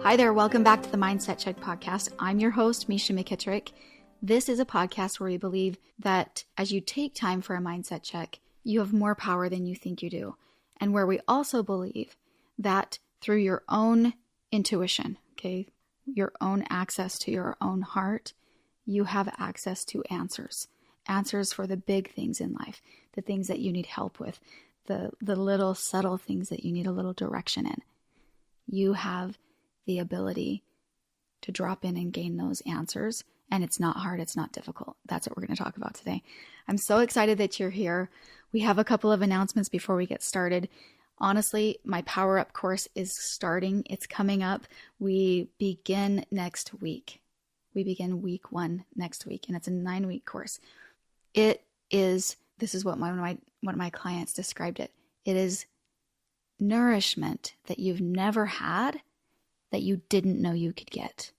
Hi there, welcome back to the Mindset Check podcast. I'm your host, Misha McKittrick. This is a podcast where we believe that as you take time for a mindset check, you have more power than you think you do. And where we also believe that through your own intuition, your own access to your own heart, you have access to answers. Answers for the big things in life, the things that you need help with, the little subtle things that you need a little direction in. You have the ability to drop in and gain those answers. And it's not hard. It's not difficult. That's what we're going to talk about today. I'm so excited that you're here. We have a couple of announcements before we get started. Honestly, my Power Up course is starting. It's coming up. We begin next week. We begin week 1 next week, and it's a 9-week course. This is what one of my clients described it. It is nourishment that you've never had that you didn't know you could get.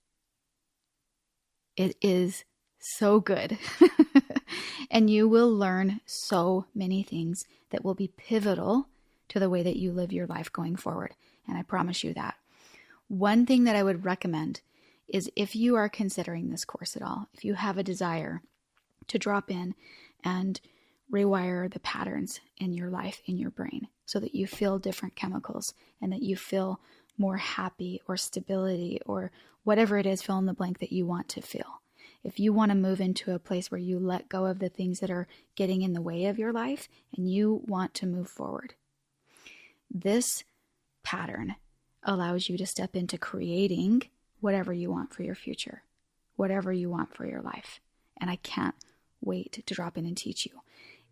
It is so good. And you will learn so many things that will be pivotal to the way that you live your life going forward. And I promise you that. One thing that I would recommend is if you are considering this course at all, if you have a desire to drop in and rewire the patterns in your life, in your brain, so that you feel different chemicals and that you feel more happy or stability or whatever it is, fill in the blank that you want to feel. If you want to move into a place where you let go of the things that are getting in the way of your life and you want to move forward, this pattern allows you to step into creating whatever you want for your future, whatever you want for your life. And I can't wait to drop in and teach you.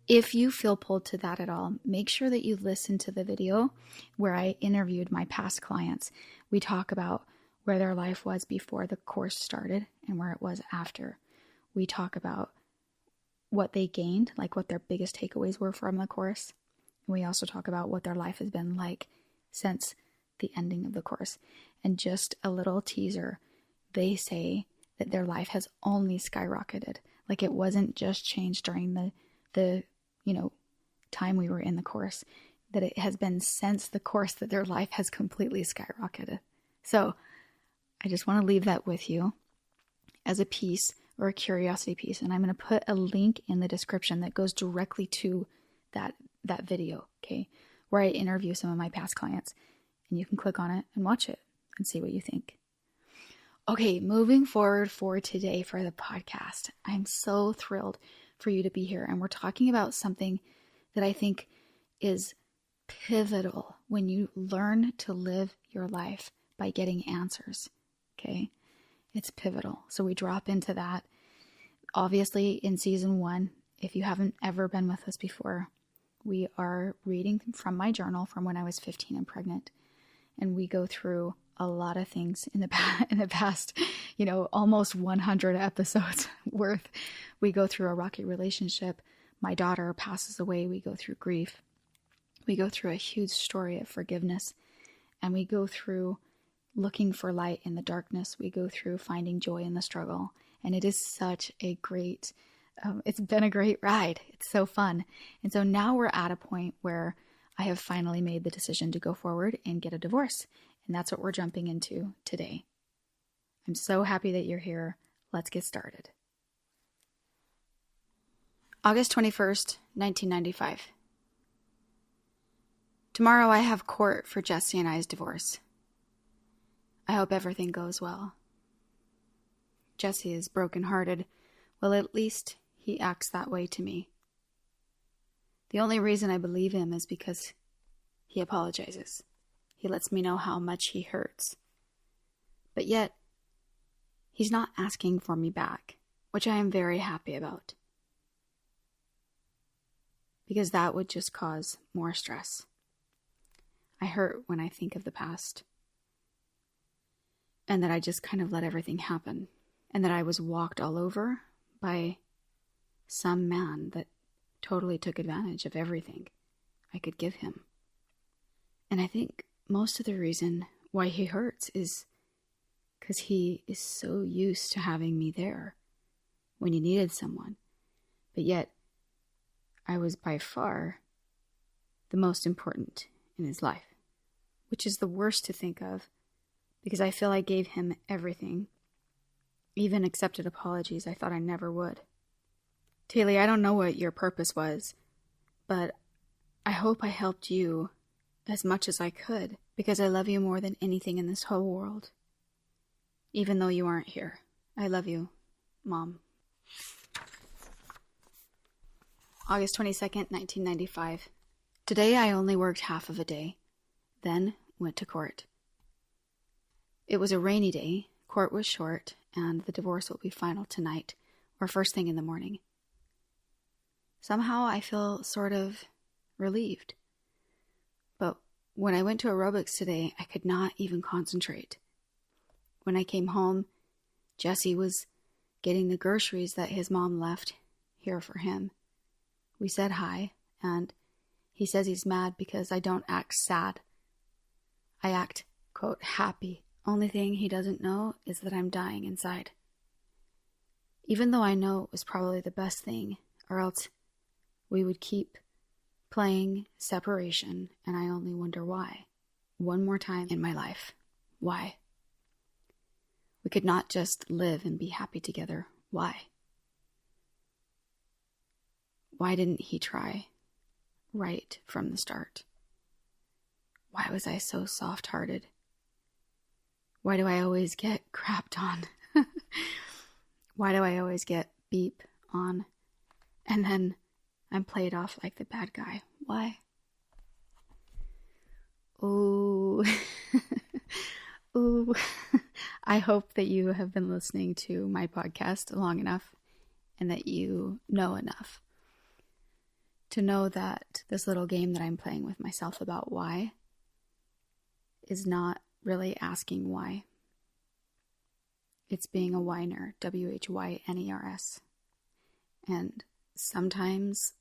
If you feel pulled to that at all, make sure that you listen to the video where I interviewed my past clients. We talk about where their life was before the course started and where it was after. We talk about what they gained, like what their biggest takeaways were from the course. We also talk about what their life has been like since the ending of the course. And just a little teaser, they say that their life has only skyrocketed. Like it wasn't just changed during the time we were in the course, that it has been since the course that their life has completely skyrocketed. So I just want to leave that with you as a piece or a curiosity piece. And I'm going to put a link in the description that goes directly to that video, okay, where I interview some of my past clients. And you can click on it and watch it and see what you think. Okay, moving forward for today for the podcast. I'm so thrilled for you to be here. And we're talking about something that I think is pivotal when you learn to live your life by getting answers. Okay, it's pivotal. So we drop into that. Obviously, in season 1, if you haven't ever been with us before, we are reading from my journal from when I was 15 and pregnant. And we go through a lot of things in the past, almost 100 episodes worth. We go through a rocky relationship. My daughter passes away. We go through grief. We go through a huge story of forgiveness. And we go through looking for light in the darkness. We go through finding joy in the struggle. And it is such a great, it's been a great ride. It's so fun. And so now we're at a point where I have finally made the decision to go forward and get a divorce. And that's what we're jumping into today. I'm so happy that you're here. Let's get started. August 21st, 1995. Tomorrow I have court for Jesse and I's divorce. I hope everything goes well. Jesse is brokenhearted. Well, at least he acts that way to me. The only reason I believe him is because he apologizes. He lets me know how much he hurts. But yet, he's not asking for me back, which I am very happy about. Because that would just cause more stress. I hurt when I think of the past. And that I just kind of let everything happen. And that I was walked all over by some man that totally took advantage of everything I could give him. And I think most of the reason why he hurts is because he is so used to having me there when he needed someone. But yet, I was by far the most important in his life, which is the worst to think of, because I feel I gave him everything, even accepted apologies I thought I never would. Taylor, I don't know what your purpose was, but I hope I helped you as much as I could, because I love you more than anything in this whole world. Even though you aren't here. I love you, Mom. August 22nd, 1995. Today I only worked half of a day, then went to court. It was a rainy day, court was short, and the divorce will be final tonight, or first thing in the morning. Somehow I feel sort of relieved. But when I went to aerobics today, I could not even concentrate. When I came home, Jesse was getting the groceries that his mom left here for him. We said hi, and he says he's mad because I don't act sad. I act, quote, happy. Only thing he doesn't know is that I'm dying inside. Even though I know it was probably the best thing, or else we would keep playing separation, and I only wonder why. One more time in my life. Why? We could not just live and be happy together. Why? Why didn't he try right from the start? Why was I so soft-hearted? Why do I always get crapped on? Why do I always get beep on? And then I'm played off like the bad guy. Why? Ooh. Ooh. I hope that you have been listening to my podcast long enough and that you know enough to know that this little game that I'm playing with myself about why is not really asking why. It's being a whiner, WHYNERS. And sometimes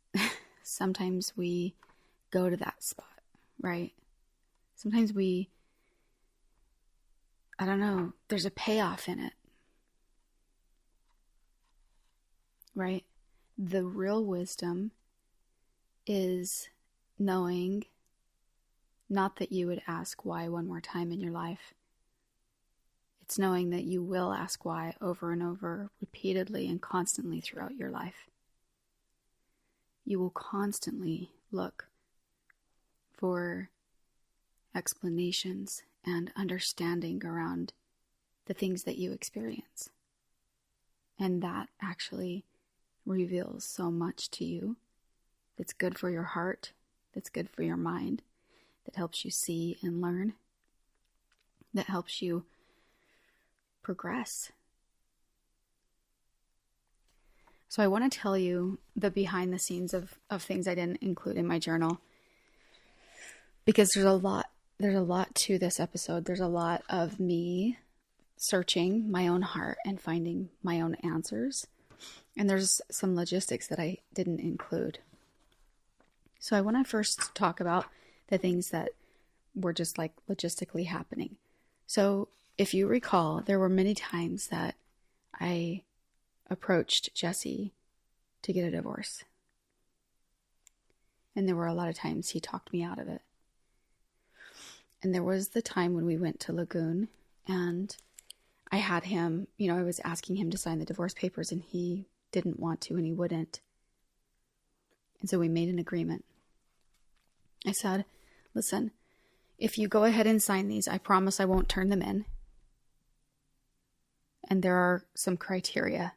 we go to that spot, right? Sometimes I don't know, there's a payoff in it, right? The real wisdom is knowing not that you would ask why one more time in your life. It's knowing that you will ask why over and over, repeatedly and constantly throughout your life. You will constantly look for explanations and understanding around the things that you experience. And that actually reveals so much to you that's good for your heart, that's good for your mind, that helps you see and learn, that helps you progress. So I want to tell you the behind the scenes of things I didn't include in my journal, because there's a lot to this episode. There's a lot of me searching my own heart and finding my own answers. And there's some logistics that I didn't include. So I want to first talk about the things that were just like logistically happening. So if you recall, there were many times that I approached Jesse to get a divorce. And there were a lot of times he talked me out of it. And there was the time when we went to Lagoon and I had him, I was asking him to sign the divorce papers and he didn't want to and he wouldn't. And so we made an agreement. I said, listen, if you go ahead and sign these, I promise I won't turn them in. And there are some criteria.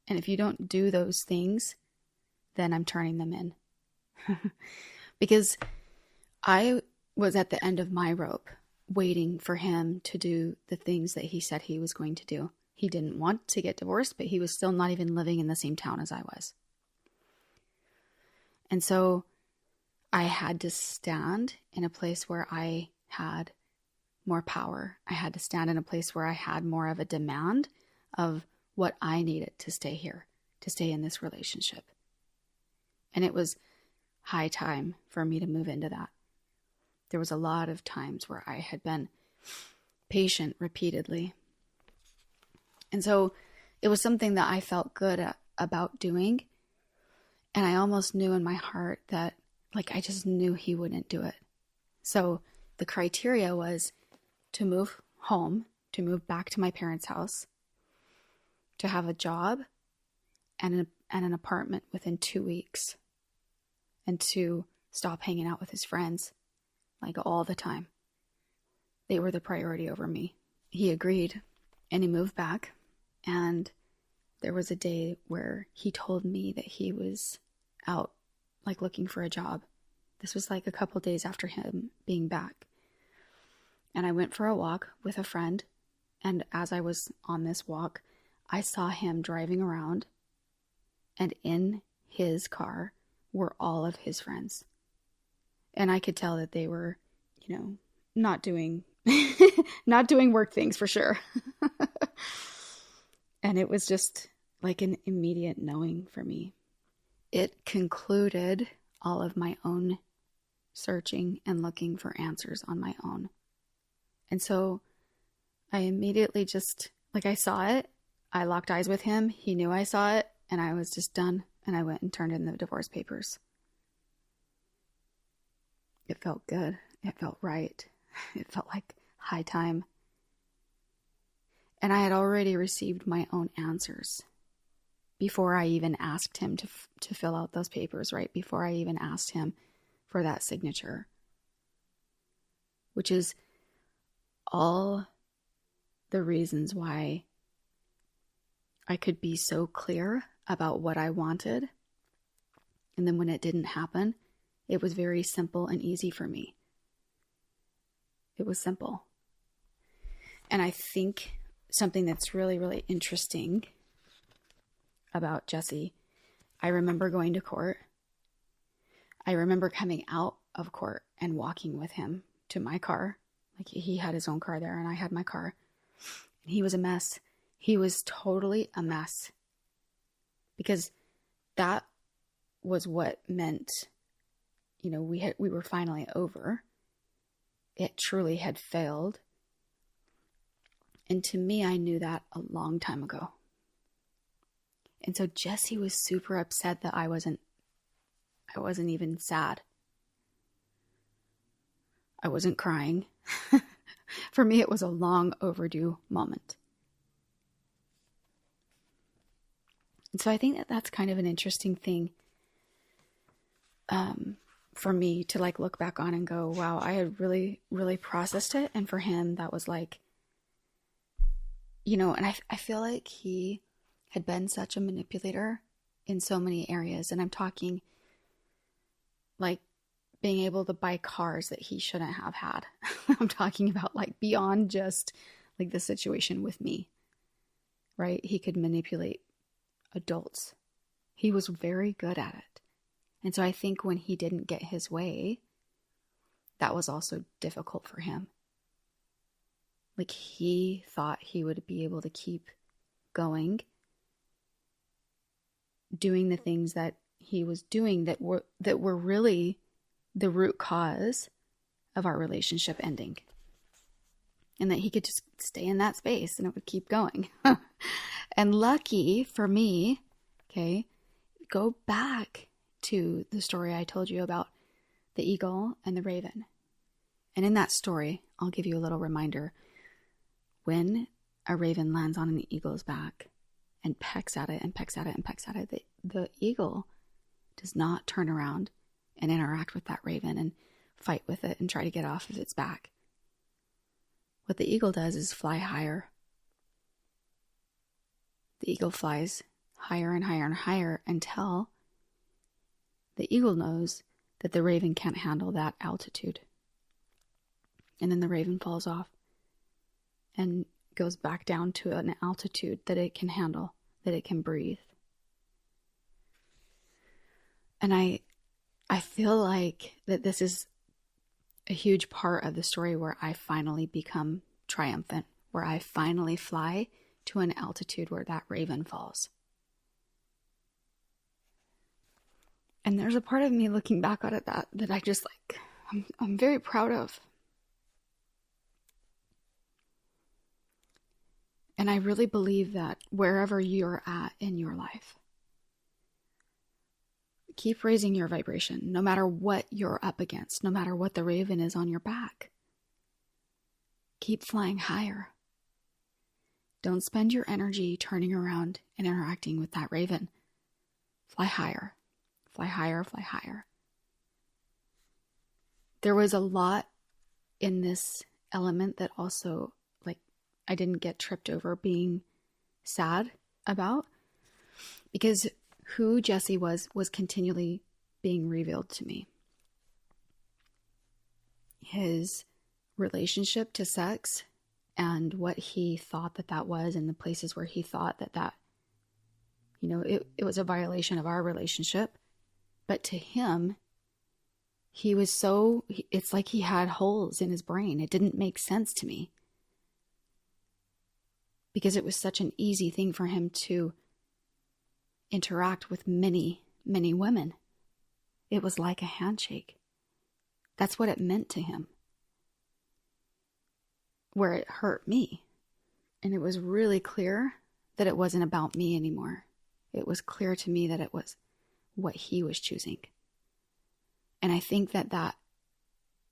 And if you don't do those things, then I'm turning them in. Because I was at the end of my rope, waiting for him to do the things that he said he was going to do. He didn't want to get divorced, but he was still not even living in the same town as I was. And so I had to stand in a place where I had more power. I had to stand in a place where I had more of a demand of what I needed to stay here, to stay in this relationship. And it was high time for me to move into that. There was a lot of times where I had been patient repeatedly. And so it was something that I felt good about doing. And I almost knew in my heart that, I just knew he wouldn't do it. So the criteria was to move home, to move back to my parents' house, to have a job and an apartment within 2 weeks, and to stop hanging out with his friends like all the time. They were the priority over me. He agreed and he moved back, and there was a day where he told me that he was out like looking for a job. This was like a couple days after him being back. And I went for a walk with a friend, and as I was on this walk, I saw him driving around, and in his car were all of his friends. And I could tell that they were, not doing not doing work things for sure. And it was just like an immediate knowing for me. It concluded all of my own searching and looking for answers on my own. And so I immediately just, I saw it, I locked eyes with him, he knew I saw it, and I was just done, and I went and turned in the divorce papers. It felt good. It felt right. It felt like high time. And I had already received my own answers before I even asked him to fill out those papers, right? Before I even asked him for that signature. Which is all the reasons why I could be so clear about what I wanted. And then when it didn't happen, it was very simple and easy for me. It was simple. And I think something that's really, really interesting about Jesse, I remember going to court. I remember coming out of court and walking with him to my car. Like, he had his own car there and I had my car. And he was a mess. He was totally a mess. Because that was what meant, we were finally over. It truly had failed. And to me, I knew that a long time ago. And so Jesse was super upset that I wasn't even sad. I wasn't crying. For me, it was a long overdue moment. And so I think that that's kind of an interesting thing for me to look back on and go, wow, I had really, really processed it. And for him, that was and I feel like he had been such a manipulator in so many areas. And I'm talking being able to buy cars that he shouldn't have had. I'm talking about beyond just the situation with me, right? He could manipulate adults. He was very good at it. And so I think when he didn't get his way, that was also difficult for him. He thought he would be able to keep going, doing the things that he was doing that were really the root cause of our relationship ending. And that he could just stay in that space and it would keep going. And lucky for me, okay, go back to the story I told you about the eagle and the raven. And in that story, I'll give you a little reminder. When a raven lands on an eagle's back and pecks at it and pecks at it and pecks at it, the eagle does not turn around and interact with that raven and fight with it and try to get off of its back. What the eagle does is fly higher. The eagle flies higher and higher and higher until the eagle knows that the raven can't handle that altitude. And then the raven falls off and goes back down to an altitude that it can handle, that it can breathe. And I feel like that this is a huge part of the story where I finally become triumphant, where I finally fly to an altitude where that raven falls. And there's a part of me looking back at it that I just I'm very proud of. And I really believe that wherever you're at in your life, keep raising your vibration, no matter what you're up against, no matter what the raven is on your back. keep flying higher. Don't spend your energy turning around and interacting with that raven. Fly higher, fly higher, fly higher. There was a lot in this element that also, I didn't get tripped over being sad about, because who Jesse was continually being revealed to me. His relationship to sex and what he thought that was, and the places where he thought that it was a violation of our relationship. But to him, it's like he had holes in his brain. It didn't make sense to me, because it was such an easy thing for him to interact with many, many women. It was like a handshake. That's what it meant to him. Where it hurt me. And it was really clear that it wasn't about me anymore. It was clear to me that it was what he was choosing. And I think that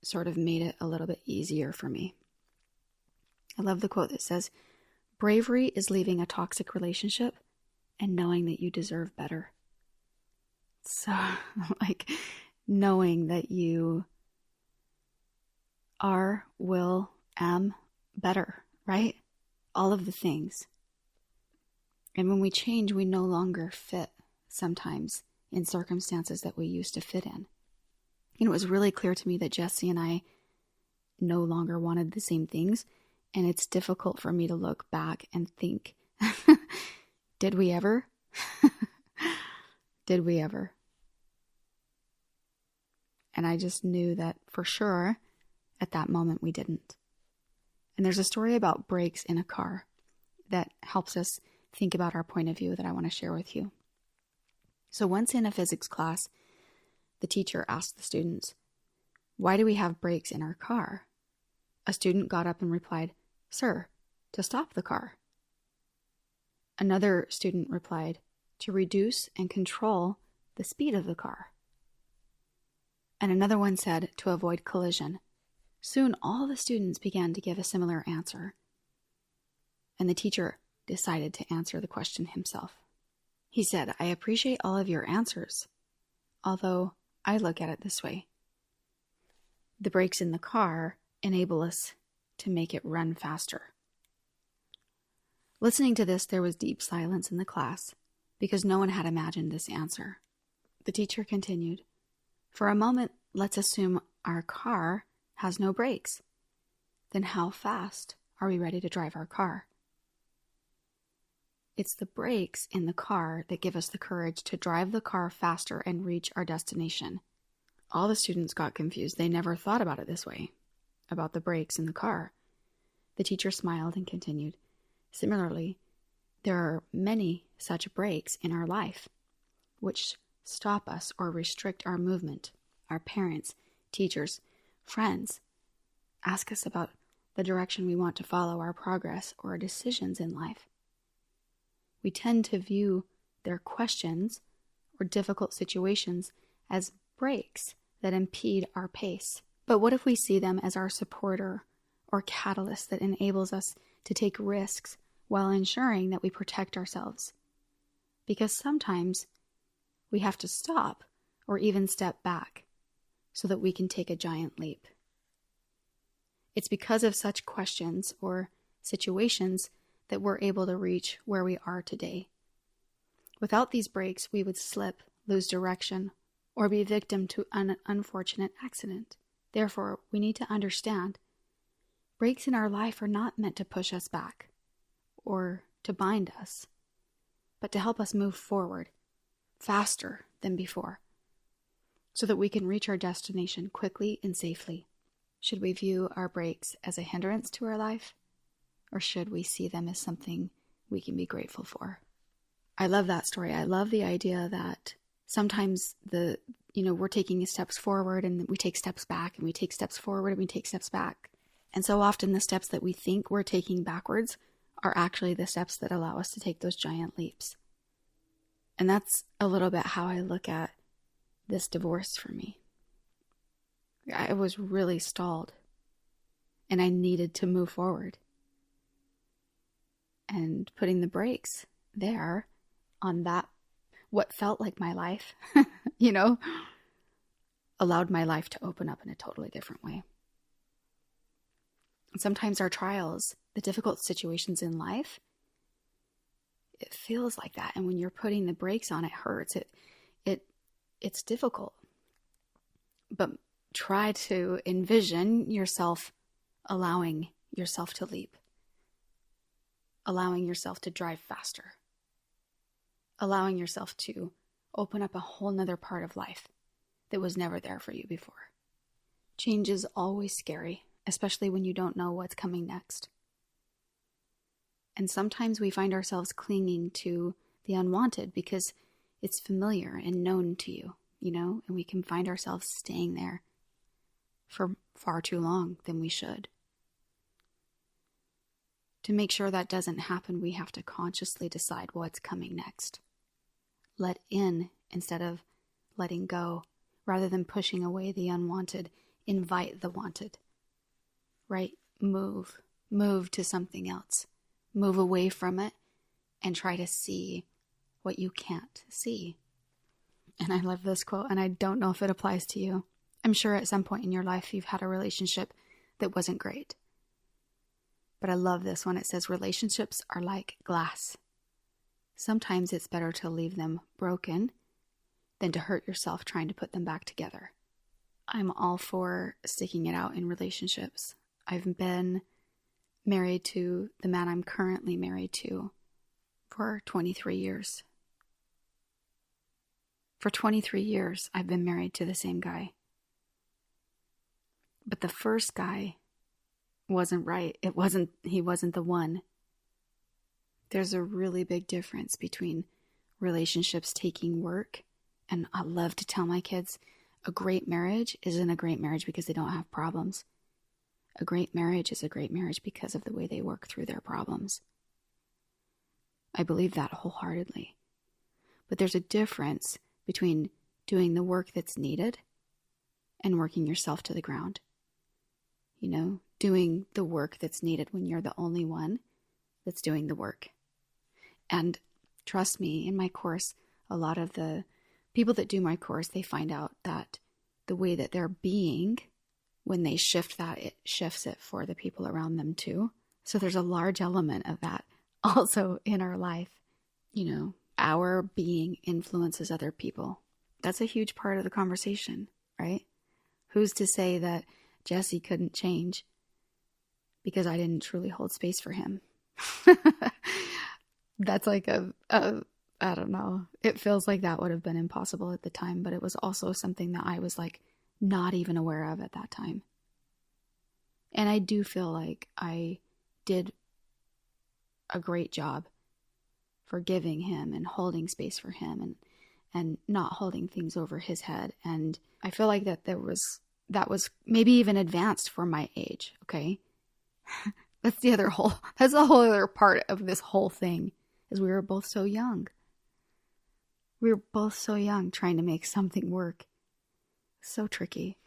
sort of made it a little bit easier for me. I love the quote that says, "Bravery is leaving a toxic relationship and knowing that you deserve better." So, knowing that you are, will, am better, right? All of the things. And when we change, we no longer fit sometimes in circumstances that we used to fit in. And it was really clear to me that Jesse and I no longer wanted the same things. And it's difficult for me to look back and think, did we ever? Did we ever? And I just knew that for sure at that moment we didn't. And there's a story about brakes in a car that helps us think about our point of view that I want to share with you. So once in a physics class, the teacher asked the students, "Why do we have brakes in our car?" A student got up and replied, "Sir, to stop the car." Another student replied, "To reduce and control the speed of the car." And another one said, "To avoid collision." Soon all the students began to give a similar answer. And the teacher decided to answer the question himself. He said, "I appreciate all of your answers, although I look at it this way. The brakes in the car enable us to make it run faster." Listening to this, there was deep silence in the class because no one had imagined this answer. The teacher continued, "For a moment, let's assume our car has no brakes. Then how fast are we ready to drive our car? It's the brakes in the car that give us the courage to drive the car faster and reach our destination." All the students got confused. They never thought about it this way, about the brakes in the car. The teacher smiled and continued, "Similarly, there are many such brakes in our life, which stop us or restrict our movement. Our parents, teachers, friends ask us about the direction we want to follow, our progress, or our decisions in life. We tend to view their questions or difficult situations as brakes that impede our pace. But what if we see them as our supporter or catalyst that enables us to take risks while ensuring that we protect ourselves? Because sometimes we have to stop or even step back so that we can take a giant leap. It's because of such questions or situations that we're able to reach where we are today. Without these brakes, we would slip, lose direction, or be victim to an unfortunate accident. Therefore, we need to understand brakes in our life are not meant to push us back or to bind us, but to help us move forward faster than before so that we can reach our destination quickly and safely. Should we view our brakes as a hindrance to our life, or should we see them as something we can be grateful for? I love that story. I love the idea that sometimes we're taking steps forward and we take steps back, and we take steps forward and we take steps back. And so often the steps that we think we're taking backwards are actually the steps that allow us to take those giant leaps. And that's a little bit how I look at this divorce for me. I was really stalled. and I needed to move forward. And putting the brakes there on that, what felt like my life, allowed my life to open up in a totally different way. And sometimes our trials, the difficult situations in life, it feels like that. And when you're putting the brakes on, it hurts. It's difficult. But try to envision yourself allowing yourself to leap, allowing yourself to drive faster, allowing yourself to open up a whole nother part of life that was never there for you before. Change is always scary, especially when you don't know what's coming next. And sometimes we find ourselves clinging to the unwanted because it's familiar and known to you, and we can find ourselves staying there for far too long than we should. To make sure that doesn't happen, we have to consciously decide what's coming next. Let in instead of letting go. Rather than pushing away the unwanted, invite the wanted. Right? Move to something else. Move away from it and try to see what you can't see. And I love this quote, and I don't know if it applies to you. I'm sure at some point in your life you've had a relationship that wasn't great. But I love this one. It says, relationships are like glass. Sometimes it's better to leave them broken than to hurt yourself trying to put them back together. I'm all for sticking it out in relationships. I've been married to the man I'm currently married to for 23 years. For 23 years, I've been married to the same guy. But the first guy wasn't right. He wasn't the one. There's a really big difference between relationships taking work, and I love to tell my kids, a great marriage isn't a great marriage because they don't have problems. A great marriage is a great marriage because of the way they work through their problems. I believe that wholeheartedly. But there's a difference between doing the work that's needed and working yourself to the ground. Doing the work that's needed when you're the only one that's doing the work. And trust me, in my course, a lot of the people that do my course, they find out that the way that they're being, when they shift that, it shifts it for the people around them too. So there's a large element of that also in our life. Our being influences other people. That's a huge part of the conversation, right? Who's to say that Jesse couldn't change because I didn't truly hold space for him? That's like I don't know. It feels like that would have been impossible at the time, but it was also something that I was like not even aware of at that time. And I do feel like I did a great job forgiving him and holding space for him and not holding things over his head. And I feel like that was maybe even advanced for my age. Okay. That's the whole other part of this whole thing, is we were both so young. We were both so young trying to make something work. So tricky.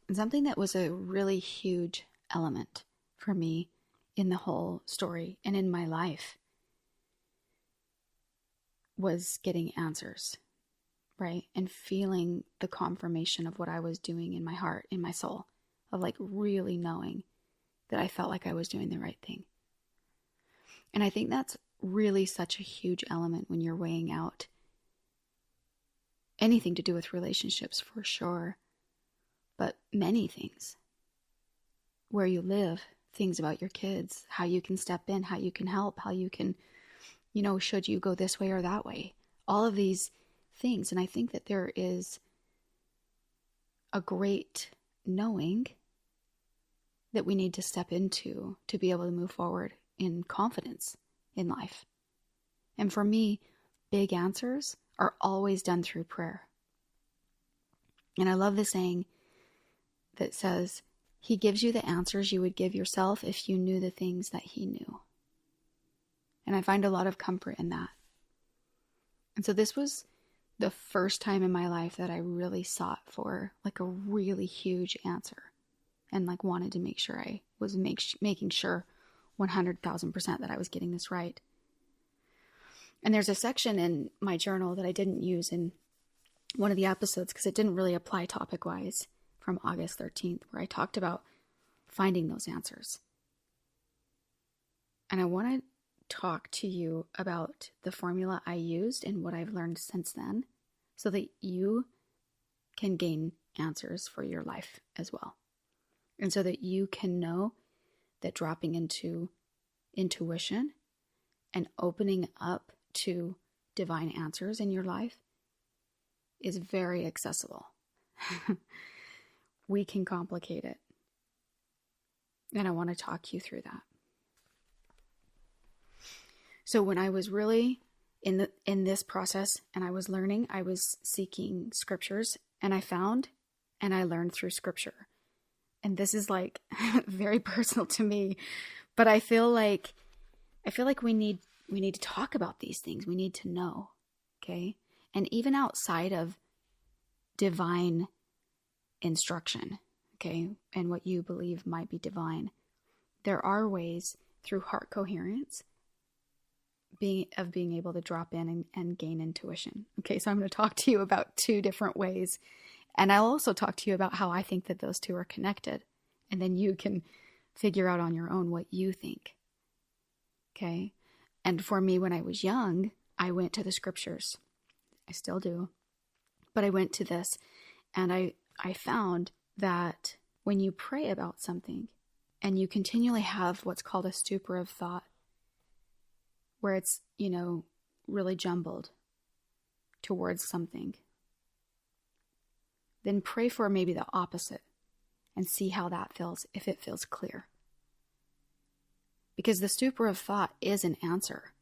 And something that was a really huge element for me in the whole story and in my life was getting answers, right? And feeling the confirmation of what I was doing in my heart, in my soul, of like really knowing that I felt like I was doing the right thing. And I think that's really such a huge element when you're weighing out anything to do with relationships, for sure, but many things. Where you live, things about your kids, how you can step in, how you can help, how you can, should you go this way or that way? All of these things. And I think that there is a great knowing that we need to step into to be able to move forward in confidence in life. And for me, big answers are always done through prayer. And I love the saying that says, He gives you the answers you would give yourself if you knew the things that He knew. And I find a lot of comfort in that. And so this was the first time in my life that I really sought for like a really huge answer. and like wanted to make sure I was making sure 100,000% that I was getting this right. And there's a section in my journal that I didn't use in one of the episodes because it didn't really apply topic-wise from August 13th, where I talked about finding those answers. And I want to talk to you about the formula I used and what I've learned since then so that you can gain answers for your life as well. And so that you can know that dropping into intuition and opening up to divine answers in your life is very accessible. We can complicate it. And I want to talk you through that. So when I was really in this process and I was learning, I was seeking scriptures, and I found and I learned through scripture. And this is like very personal to me, but I feel like we need to talk about these things. We need to know, okay? And even outside of divine instruction, okay, and what you believe might be divine, there are ways through heart coherence being able to drop in and gain intuition. Okay, so I'm going to talk to you about two different ways. And I'll also talk to you about how I think that those two are connected. And then you can figure out on your own what you think. Okay? And for me, when I was young, I went to the scriptures. I still do. But I went to this, and I found that when you pray about something and you continually have what's called a stupor of thought, where it's, really jumbled towards something, then pray for maybe the opposite and see how that feels, if it feels clear. Because the stupor of thought is an answer.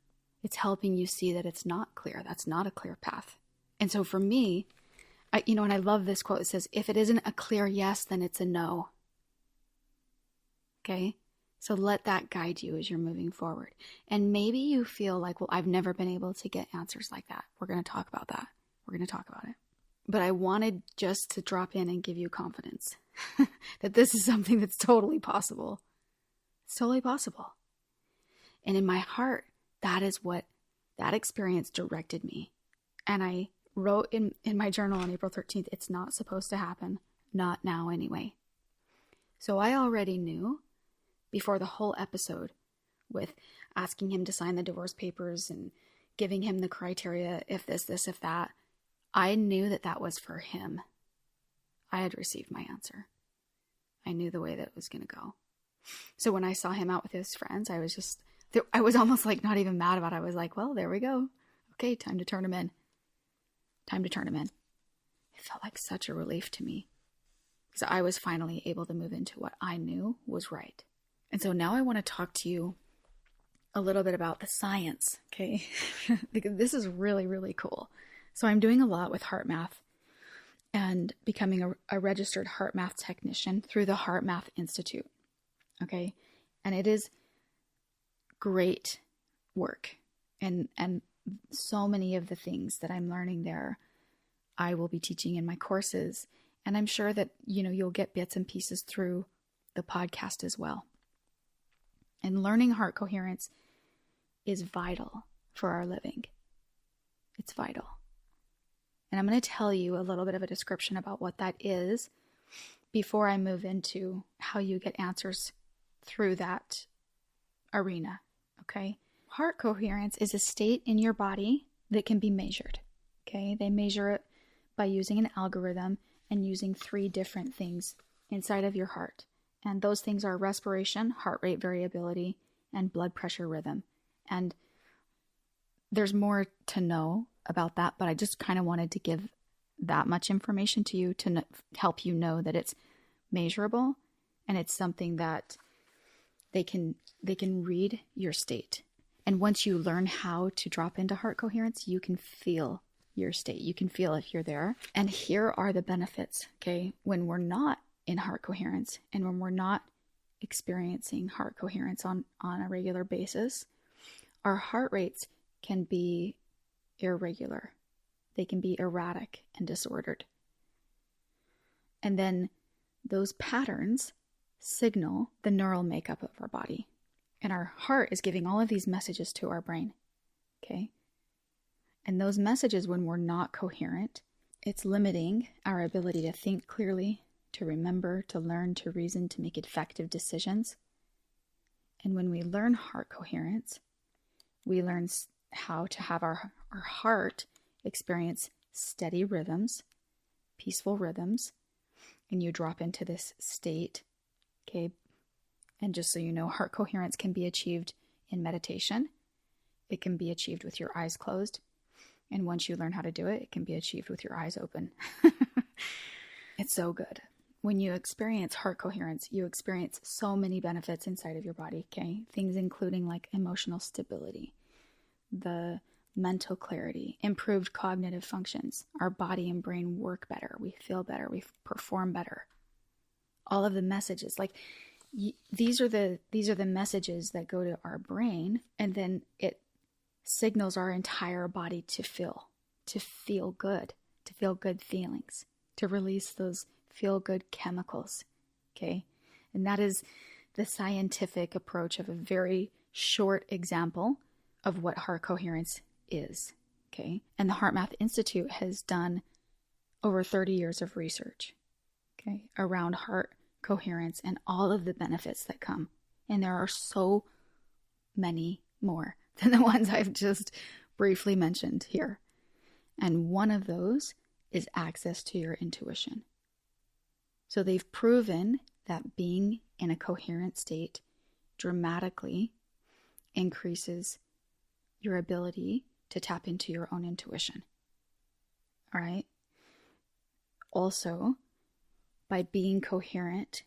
It's helping you see that it's not clear. That's not a clear path. And so for me, and I love this quote. It says, if it isn't a clear yes, then it's a no. Okay? So let that guide you as you're moving forward. And maybe you feel like, well, I've never been able to get answers like that. We're going to talk about that. We're going to talk about it. But I wanted just to drop in and give you confidence that this is something that's totally possible. It's totally possible. And in my heart, that is what that experience directed me. And I wrote in my journal on April 13th, it's not supposed to happen. Not now anyway. So I already knew before the whole episode with asking him to sign the divorce papers and giving him the criteria, if this, if that, I knew that was for him. I had received my answer. I knew the way that it was going to go. So when I saw him out with his friends, I was almost like not even mad about it. I was like, well, there we go. Okay, time to turn him in. It felt like such a relief to me because I was finally able to move into what I knew was right. And so now I want to talk to you a little bit about the science, okay? Because this is really, really cool. So I'm doing a lot with heart math and becoming a registered heart math technician through the Heart Math Institute, okay? And it is great work. And so many of the things that I'm learning there, I will be teaching in my courses. And I'm sure that, you'll get bits and pieces through the podcast as well. And learning heart coherence is vital for our living. It's vital. And I'm going to tell you a little bit of a description about what that is before I move into how you get answers through that arena, okay? Heart coherence is a state in your body that can be measured, okay? They measure it by using an algorithm and using 3 different things inside of your heart. And those things are respiration, heart rate variability, and blood pressure rhythm. And there's more to know about that, but I just kind of wanted to give that much information to you to help you know that it's measurable and it's something that they can read your state. And once you learn how to drop into heart coherence, you can feel your state. You can feel if you're there. And here are the benefits, okay? When we're not in heart coherence and when we're not experiencing heart coherence on a regular basis, our heart rates can be irregular. They can be erratic and disordered. And then those patterns signal the neural makeup of our body. And our heart is giving all of these messages to our brain. Okay? And those messages, when we're not coherent, it's limiting our ability to think clearly, to remember, to learn, to reason, to make effective decisions. And when we learn heart coherence, we learn how to have our heart experience steady rhythms, peaceful rhythms, and you drop into this state, okay? And just so you know, heart coherence can be achieved in meditation. It can be achieved with your eyes closed. And once you learn how to do it, it can be achieved with your eyes open. It's so good. When you experience heart coherence, you experience so many benefits inside of your body, okay? Things including like emotional stability, the mental clarity, improved cognitive functions. Our body and brain work better. We feel better. We perform better. All of the messages, like these are the messages that go to our brain, and then it signals our entire body to feel good, to feel good feelings, to release those feel good chemicals. Okay. And that is the scientific approach of a very short example of what heart coherence is. Okay. And the HeartMath Institute has done over 30 years of research, okay, around heart coherence and all of the benefits that come. And there are so many more than the ones I've just briefly mentioned here. And one of those is access to your intuition. So they've proven that being in a coherent state dramatically increases your ability to tap into your own intuition. All right. Also, by being coherent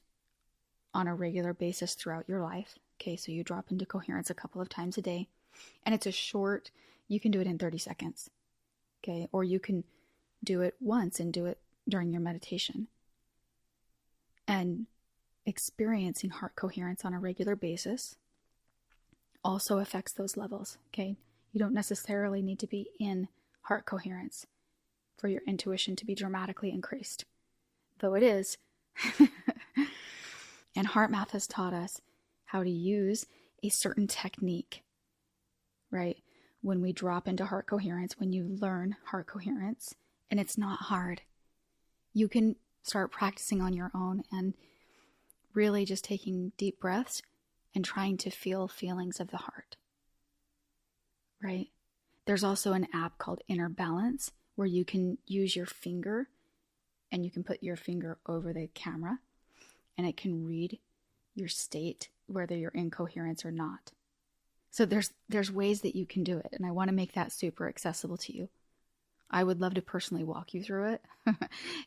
on a regular basis throughout your life, okay, so you drop into coherence a couple of times a day, and it's a short, you can do it in 30 seconds, okay, or you can do it once and do it during your meditation. And experiencing heart coherence on a regular basis also affects those levels, okay? You don't necessarily need to be in heart coherence for your intuition to be dramatically increased, though it is. And HeartMath has taught us how to use a certain technique, right? When we drop into heart coherence, when you learn heart coherence, and it's not hard, you can start practicing on your own and really just taking deep breaths and trying to feel feelings of the heart, right? There's also an app called Inner Balance where you can use your finger and you can put your finger over the camera and it can read your state, whether you're in coherence or not. So there's ways that you can do it, and I want to make that super accessible to you. I would love to personally walk you through it.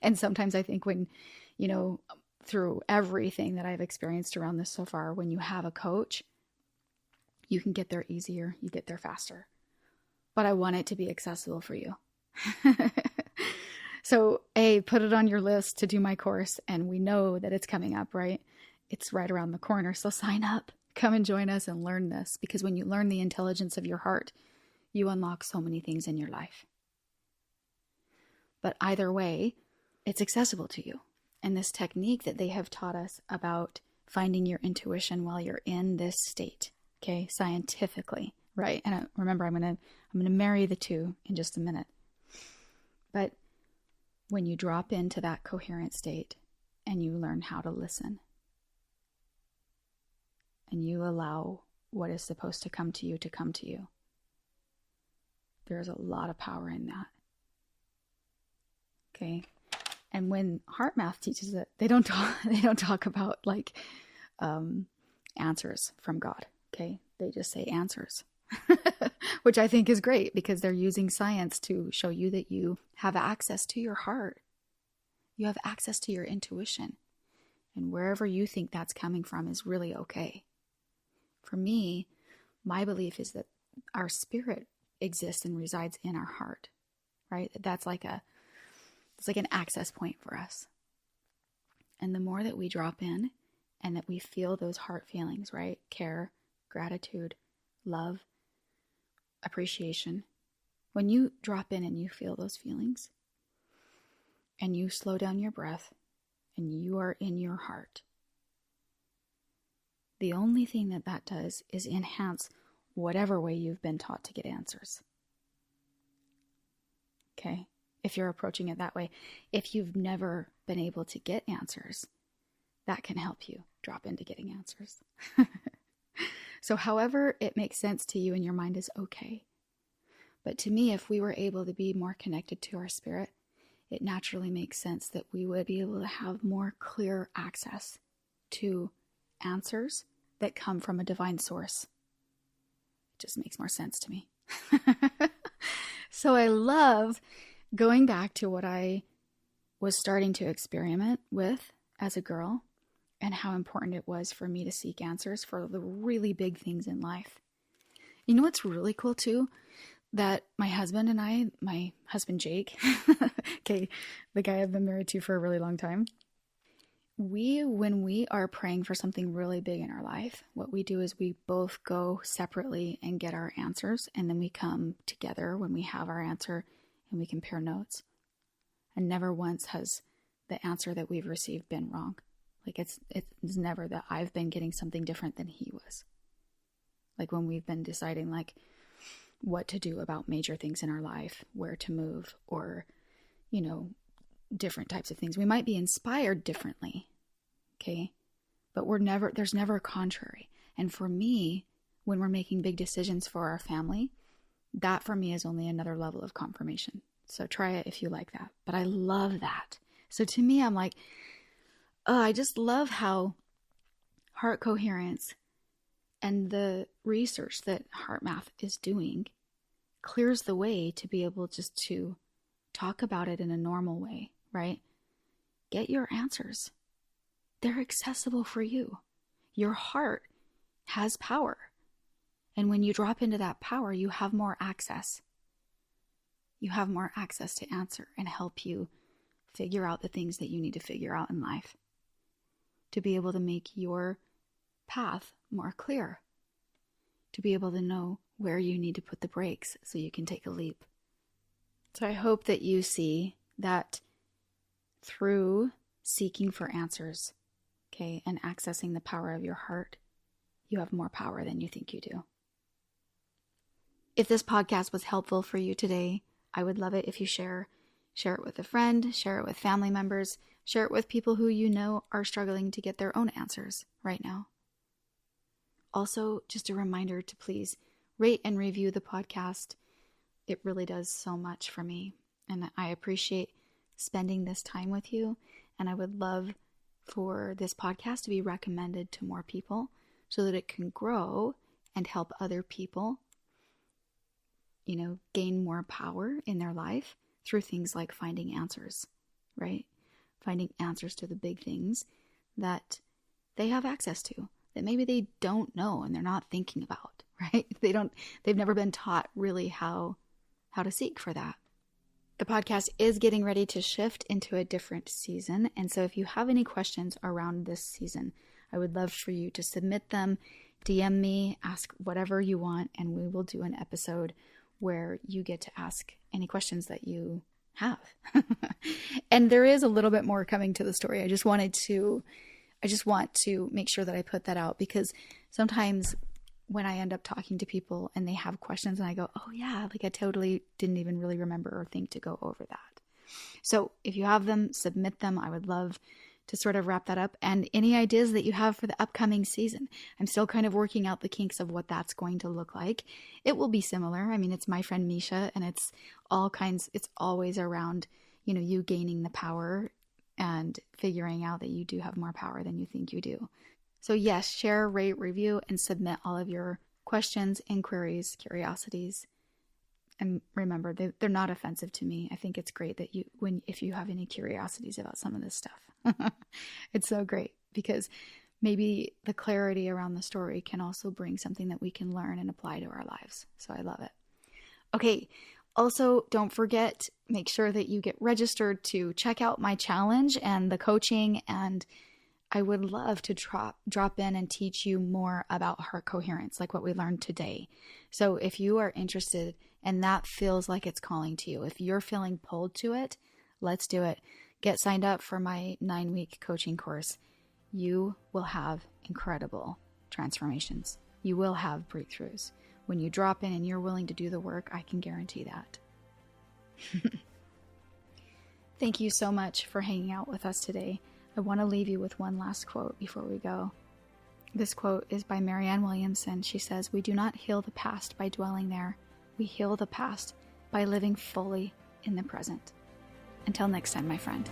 And sometimes I think when, through everything that I've experienced around this so far, when you have a coach, you can get there easier, you get there faster. But I want it to be accessible for you. So, put it on your list to do my course, and we know that it's coming up, right? It's right around the corner, so sign up. Come and join us and learn this, because when you learn the intelligence of your heart, you unlock so many things in your life. But either way, it's accessible to you. And this technique that they have taught us about finding your intuition while you're in this state, okay, scientifically, right? And remember, I'm gonna marry the two in just a minute. But when you drop into that coherent state and you learn how to listen, and you allow what is supposed to come to you, there's a lot of power in that. Okay. And when HeartMath teaches it, they don't talk about like answers from God. Okay. They just say answers, which I think is great because they're using science to show you that you have access to your heart. You have access to your intuition, and wherever you think that's coming from is really okay. For me, my belief is that our spirit exists and resides in our heart, right? That's like it's like an access point for us. And the more that we drop in and that we feel those heart feelings, right? Care, gratitude, love, appreciation. When you drop in and you feel those feelings and you slow down your breath and you are in your heart, the only thing that that does is enhance whatever way you've been taught to get answers. Okay? If you're approaching it that way, if you've never been able to get answers, that can help you drop into getting answers. So however it makes sense to you in your mind is okay. But to me, if we were able to be more connected to our spirit, it naturally makes sense that we would be able to have more clear access to answers that come from a divine source. It just makes more sense to me. So I love going back to what I was starting to experiment with as a girl and how important it was for me to seek answers for the really big things in life. You know what's really cool too? That my husband and I, my husband Jake, okay, the guy I've been married to for a really long time, when we are praying for something really big in our life, what we do is we both go separately and get our answers, and then we come together when we have our answer and we compare notes. And never once has the answer that we've received been wrong. Like it's never that I've been getting something different than he was. Like when we've been deciding like what to do about major things in our life, where to move, or, you know, different types of things. We might be inspired differently, okay? But there's never a contrary. And for me, when we're making big decisions for our family, that for me is only another level of confirmation. So try it if you like that. But I love that. So to me, I'm like, oh, I just love how heart coherence and the research that HeartMath is doing clears the way to be able just to talk about it in a normal way, right? Get your answers. They're accessible for you. Your heart has power. And when you drop into that power, you have more access. You have more access to answer and help you figure out the things that you need to figure out in life, to be able to make your path more clear, to be able to know where you need to put the brakes so you can take a leap. So I hope that you see that through seeking for answers, okay, and accessing the power of your heart, you have more power than you think you do. If this podcast was helpful for you today, I would love it if you share it with a friend, share it with family members, share it with people who you know are struggling to get their own answers right now. Also, just a reminder to please rate and review the podcast. It really does so much for me, and I appreciate spending this time with you, and I would love for this podcast to be recommended to more people so that it can grow and help other people, you know, gain more power in their life through things like finding answers, right? Finding answers to the big things that they have access to, that maybe they don't know and they're not thinking about, right? They've never been taught really how to seek for that. The podcast is getting ready to shift into a different season. And so if you have any questions around this season, I would love for you to submit them, DM me, ask whatever you want, and we will do an episode where you get to ask any questions that you have. And there is a little bit more coming to the story. I just want to make sure that I put that out, because sometimes when I end up talking to people and they have questions and I go, oh yeah, like I totally didn't even really remember or think to go over that. So if you have them, submit them. I would love to sort of wrap that up. And any ideas that you have for the upcoming season. I'm still kind of working out the kinks of what that's going to look like. It will be similar. I mean, it's my friend Misha, and it's always around, you know, you gaining the power and figuring out that you do have more power than you think you do. So yes, share, rate, review, and submit all of your questions, inquiries, curiosities. And remember, they're not offensive to me. I think it's great that if you have any curiosities about some of this stuff, it's so great, because maybe the clarity around the story can also bring something that we can learn and apply to our lives. So I love it. Okay. Also, don't forget, make sure that you get registered to check out my challenge and the coaching, and I would love to drop in and teach you more about heart coherence, like what we learned today. So if you are interested and that feels like it's calling to you, if you're feeling pulled to it, let's do it. Get signed up for my 9-week coaching course. You will have incredible transformations. You will have breakthroughs. When you drop in and you're willing to do the work, I can guarantee that. Thank you so much for hanging out with us today. I want to leave you with one last quote before we go. This quote is by Marianne Williamson. She says, "We do not heal the past by dwelling there. We heal the past by living fully in the present." Until next time, my friend.